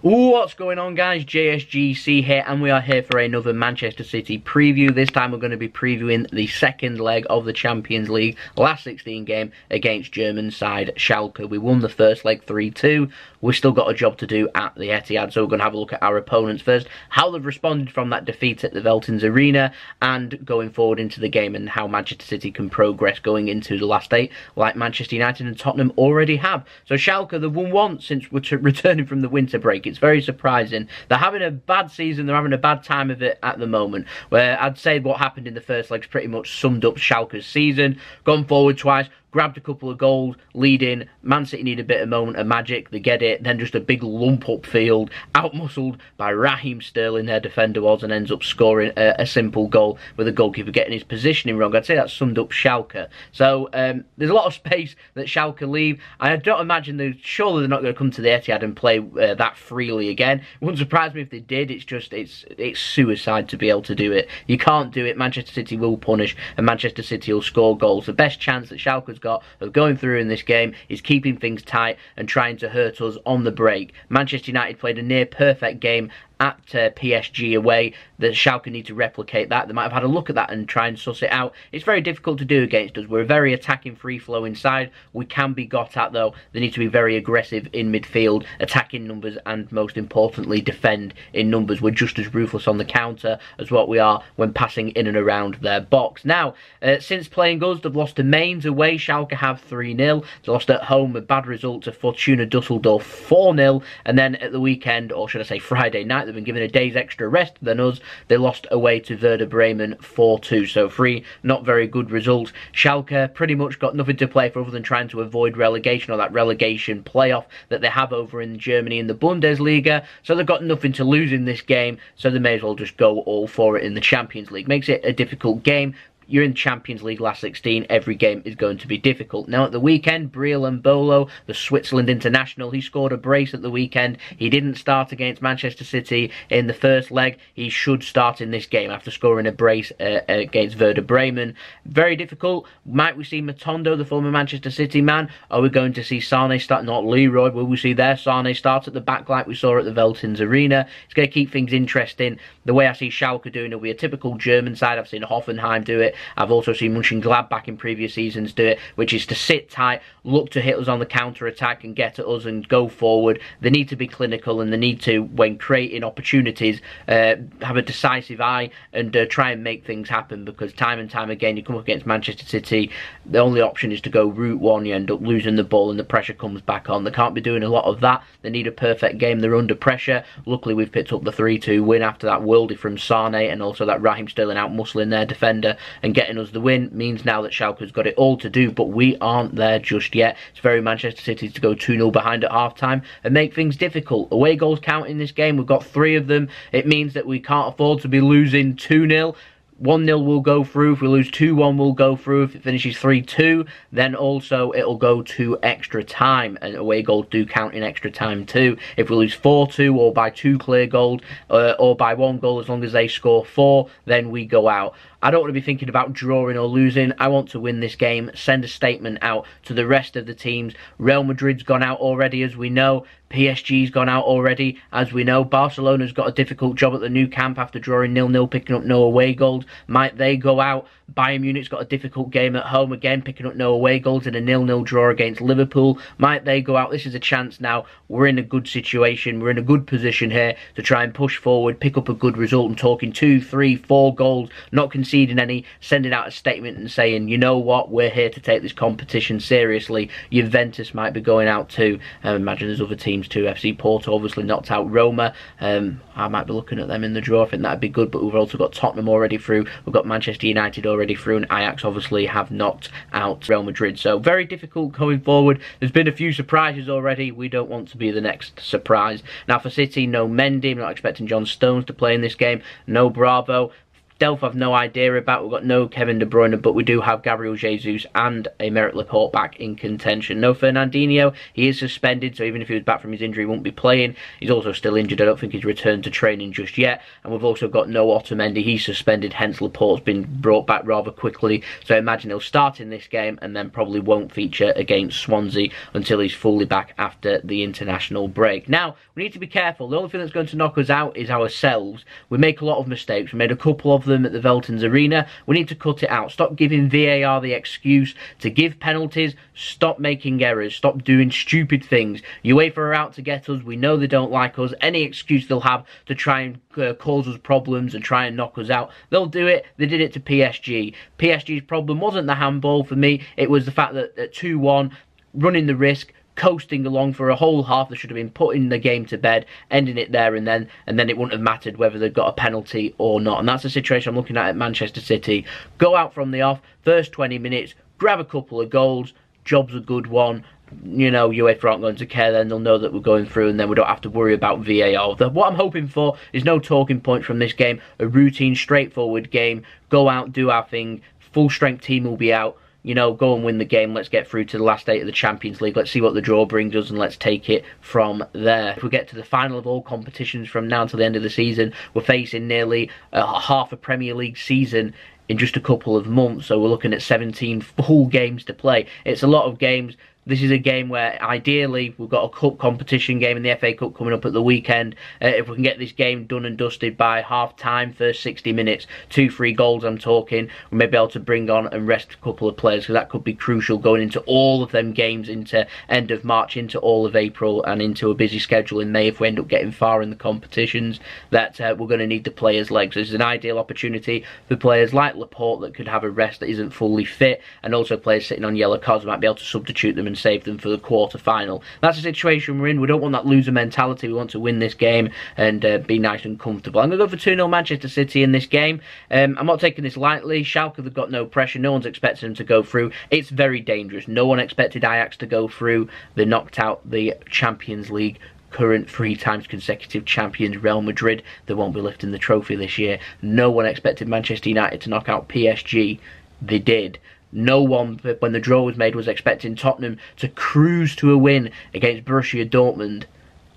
What's going on, guys? JSGC here, and we are here for another Manchester City preview. This time we're going to be previewing the second leg of the Champions League last 16 game against German side Schalke. We won the first leg 3-2. We've still got a job to do at the Etihad, so we're going to have a look at our opponents first, how they've responded from that defeat at the Veltins Arena, and going forward into the game and how Manchester City can progress going into the last 8, like Manchester United and Tottenham already have. So Schalke, they've won once since returning from the winter break. It's very surprising. They're having a bad season, they're having a bad time of it at the moment, where I'd say what happened in the first leg's pretty much summed up Schalke's season. Gone forward twice, grabbed a couple of goals, leading. Man City need a bit of moment of magic, they get it, then just a big lump up field, out-muscled by Raheem Sterling, their defender was, and ends up scoring a simple goal with the goalkeeper getting his positioning wrong. I'd say that summed up Schalke. So there's a lot of space that Schalke leave. I don't imagine surely they're not going to come to the Etihad and play that freely again. It wouldn't surprise me if they did. It's suicide to be able to do it. You can't do it. Manchester City will punish, and Manchester City will score goals. The best chance that Schalke's got of going through in this game is keeping things tight and trying to hurt us on the break. Manchester United played a near perfect game at PSG away. The Schalke need to replicate that. They might have had a look at that and try and suss it out. It's very difficult to do against us. We're a very attacking free flow inside. We can be got at though. They need to be very aggressive in midfield, attacking numbers, and most importantly defend in numbers. We're just as ruthless on the counter as what we are when passing in and around their box. Now, since playing us, they've lost to Mainz away. Schalke have 3-0. They lost at home, a bad result to Fortuna Dusseldorf 4-0, and then at the weekend, or should I say Friday night, they've been given a day's extra rest than us. They lost away to Werder Bremen 4-2, so 3 not very good results. Schalke pretty much got nothing to play for other than trying to avoid relegation, or that relegation playoff that they have over in Germany in the Bundesliga, so they've got nothing to lose in this game, so they may as well just go all for it in the Champions League. Makes it a difficult game. You're in Champions League last 16, every game is going to be difficult. Now at the weekend, Breel Mbolo, the Switzerland international, he scored a brace at the weekend. He didn't start against Manchester City in the first leg. He should start in this game after scoring a brace against Werder Bremen. Very difficult. Might we see Matondo, the former Manchester City man? Are we going to see Sane start? Not Leroy. Will we see their Sane start at the back like we saw at the Veltins Arena? It's going to keep things interesting. The way I see Schalke doing it will be a typical German side. I've seen Hoffenheim do it. I've also seen Mönchengladbach in previous seasons do it, which is to sit tight, look to hit us on the counter-attack and get at us and go forward. They need to be clinical, and they need to, when creating opportunities, have a decisive eye and try and make things happen, because time and time again, you come up against Manchester City, the only option is to go route one. You end up losing the ball and the pressure comes back on. They can't be doing a lot of that. They need a perfect game. They're under pressure. Luckily, we've picked up the 3-2 win after that worldie from Sane, and also that Raheem Sterling out-muscling their defender and getting us the win. Means now that Schalke's got it all to do, but we aren't there just yet. It's very Manchester City to go 2-0 behind at half-time and make things difficult. Away goals count in this game. We've got 3 of them. It means that we can't afford to be losing 2-0. 1-0 will go through. If we lose 2-1, we'll go through. If it finishes 3-2, then also it'll go to extra time, and away goals do count in extra time too. If we lose 4-2 or by 2 clear goals, or by 1 goal, as long as they score 4, then we go out. I don't want to be thinking about drawing or losing. I want to win this game, send a statement out to the rest of the teams. Real Madrid's gone out already, as we know. PSG's gone out already, as we know. Barcelona's got a difficult job at the new camp after drawing 0-0, picking up no away goals. Might they go out? Bayern Munich's got a difficult game at home again, picking up no away goals in a 0-0 draw against Liverpool. Might they go out? This is a chance now. We're in a good situation. We're in a good position here to try and push forward, pick up a good result. I'm talking 2, 3, 4 goals, not conceding any, sending out a statement and saying, you know what, we're here to take this competition seriously. Juventus might be going out too. I imagine there's other teams too. FC Porto obviously knocked out Roma. I might be looking at them in the draw. I think that'd be good, but we've also got Tottenham already through. We've got Manchester United already through, and Ajax obviously have knocked out Real Madrid. So very difficult going forward. There's been a few surprises already. We don't want to be the next surprise. Now for City, no Mendy. I'm not expecting John Stones to play in this game. No Bravo. Delph I've no idea about. We've got no Kevin De Bruyne, but we do have Gabriel Jesus and Aymeric Laporte back in contention. No Fernandinho, he is suspended, so even if he was back from his injury, he won't be playing. He's also still injured. I don't think he's returned to training just yet. And we've also got no Otamendi, he's suspended, hence Laporte's been brought back rather quickly. So I imagine he'll start in this game and then probably won't feature against Swansea until he's fully back after the international break. Now, we need to be careful. The only thing that's going to knock us out is ourselves. We make a lot of mistakes. We made a couple of them at the Veltons Arena. We need to cut it out. Stop giving VAR the excuse to give penalties. Stop making errors. Stop doing stupid things. UEFA are out to get us. We know they don't like us. Any excuse they'll have to try and cause us problems and try and knock us out, they'll do it. They did it to PSG. PSG's problem wasn't the handball for me. It was the fact that at 2-1, running the risk, coasting along for a whole half, they should have been putting the game to bed, ending it there and then it wouldn't have mattered whether they'd got a penalty or not. And that's the situation I'm looking at Manchester City. Go out from the off, first 20 minutes, grab a couple of goals, job's a good one. You know, UEFA aren't going to care then. They'll know that we're going through and then we don't have to worry about VAR. What I'm hoping for is no talking points from this game. A routine, straightforward game. Go out, do our thing. Full strength team will be out. You know, go and win the game. Let's get through to the last 8 of the Champions League. Let's see what the draw brings us and let's take it from there. If we get to the final of all competitions from now until the end of the season, we're facing nearly half a Premier League season in just a couple of months. So we're looking at 17 full games to play. It's a lot of games. This is a game where, ideally, we've got a cup competition game in the FA Cup coming up at the weekend. If we can get this game done and dusted by half-time, first 60 minutes, 2-3 goals I'm talking, we may be able to bring on and rest a couple of players, because that could be crucial going into all of them games, into end of March, into all of April, and into a busy schedule in May if we end up getting far in the competitions, that we're going to need the players' legs. This is an ideal opportunity for players like Laporte that could have a rest that isn't fully fit, and also players sitting on yellow cards might be able to substitute them and save them for the quarter-final. That's the situation we're in. We don't want that loser mentality. We want to win this game and be nice and comfortable. I'm going to go for 2-0 Manchester City in this game. I'm not taking this lightly. Schalke have got no pressure. No one's expecting them to go through. It's very dangerous. No one expected Ajax to go through. They knocked out the Champions League current 3 times consecutive champions Real Madrid. They won't be lifting the trophy this year. No one expected Manchester United to knock out PSG. They did. No one, when the draw was made, was expecting Tottenham to cruise to a win against Borussia Dortmund.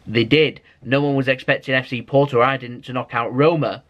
They did. No one was expecting FC Porto, or I didn't, to knock out Roma.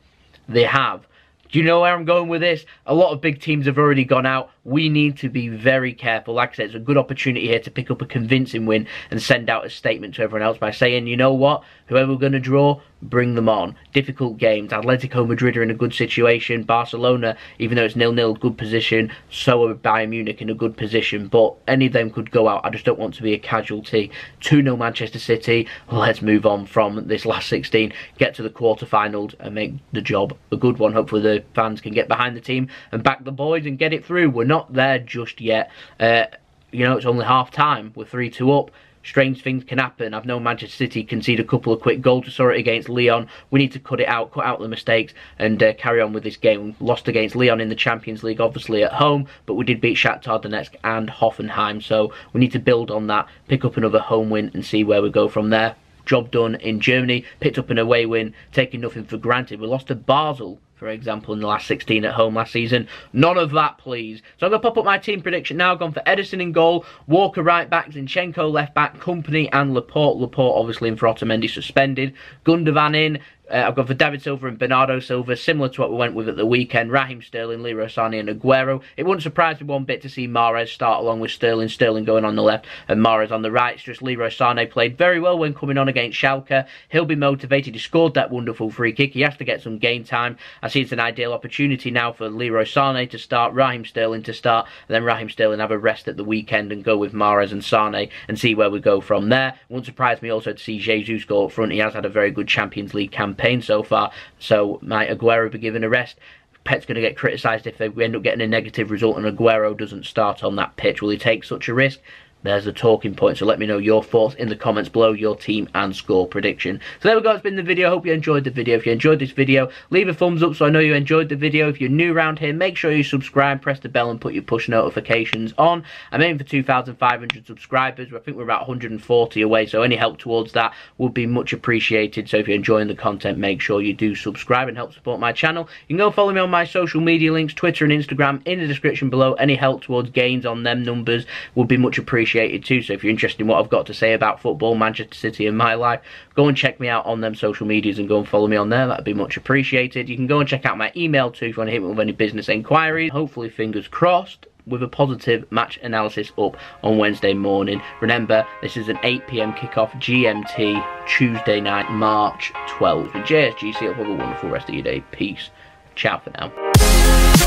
They have. Do you know where I'm going with this? A lot of big teams have already gone out. We need to be very careful. Like I said, it's a good opportunity here to pick up a convincing win and send out a statement to everyone else by saying, you know what? Whoever we're going to draw, bring them on. Difficult games. Atletico Madrid are in a good situation. Barcelona, even though it's 0-0, good position. So are Bayern Munich in a good position. But any of them could go out. I just don't want to be a casualty. 2-0 Manchester City. Let's move on from this last 16. Get to the quarterfinals and make the job a good one. Hopefully the fans can get behind the team and back the boys and get it through. We're not there just yet. You know, it's only half time. We're 3-2 up. Strange things can happen. I've known Manchester City concede a couple of quick goals. We saw it against Lyon. We need to cut it out, cut out the mistakes, and carry on with this game. We lost against Lyon in the Champions League, obviously at home, but we did beat Shakhtar Donetsk and Hoffenheim. So we need to build on that, pick up another home win, and see where we go from there. Job done in Germany. Picked up an away win, taking nothing for granted. We lost to Basel, for example, in the last 16 at home last season. None of that, please. So I'm going to pop up my team prediction now. I've gone for Ederson in goal, Walker right back, Zinchenko left back, Company and Laporte. Laporte obviously in for Otamendi suspended. Gundogan in. I've gone for David Silva and Bernardo Silva, similar to what we went with at the weekend. Raheem Sterling, Leroy Sané and Aguero. It wouldn't surprise me one bit to see Mahrez start along with Sterling. Sterling going on the left and Mahrez on the right. It's just Leroy Sané played very well when coming on against Schalke. He'll be motivated. He scored that wonderful free kick. He has to get some game time. I see it's an ideal opportunity now for Leroy Sané to start, Raheem Sterling to start, and then Raheem Sterling have a rest at the weekend and go with Mahrez and Sané and see where we go from there. It wouldn't surprise me also to see Jesus go up front. He has had a very good Champions League campaign so far, so might Aguero be given a rest? Pet's going to get criticised if we end up getting a negative result and Aguero doesn't start on that pitch. Will he take such a risk? there's the talking point. So let me know your thoughts in the comments below, your team and score prediction. So there we go, it's been the video. Hope you enjoyed the video. If you enjoyed this video, leave a thumbs up so I know you enjoyed the video. If you're new around here, make sure you subscribe, press the bell and put your push notifications on. I'm aiming for 2,500 subscribers. I think we're about 140 away, so any help towards that would be much appreciated. So if you're enjoying the content, make sure you do subscribe and help support my channel. You can go follow me on my social media links, Twitter and Instagram, in the description below. Any help towards gains on them numbers would be much appreciated too. So if you're interested in what I've got to say about football, Manchester City and my life, go and check me out on them social medias and go and follow me on there. That'd be much appreciated. You can go and check out my email too if you want to hit me with any business enquiries. Hopefully, fingers crossed, with a positive match analysis up on Wednesday morning. Remember, this is an 8 PM kickoff GMT, Tuesday night, March 12th. With JSGC, have a wonderful rest of your day. Peace. Ciao for now.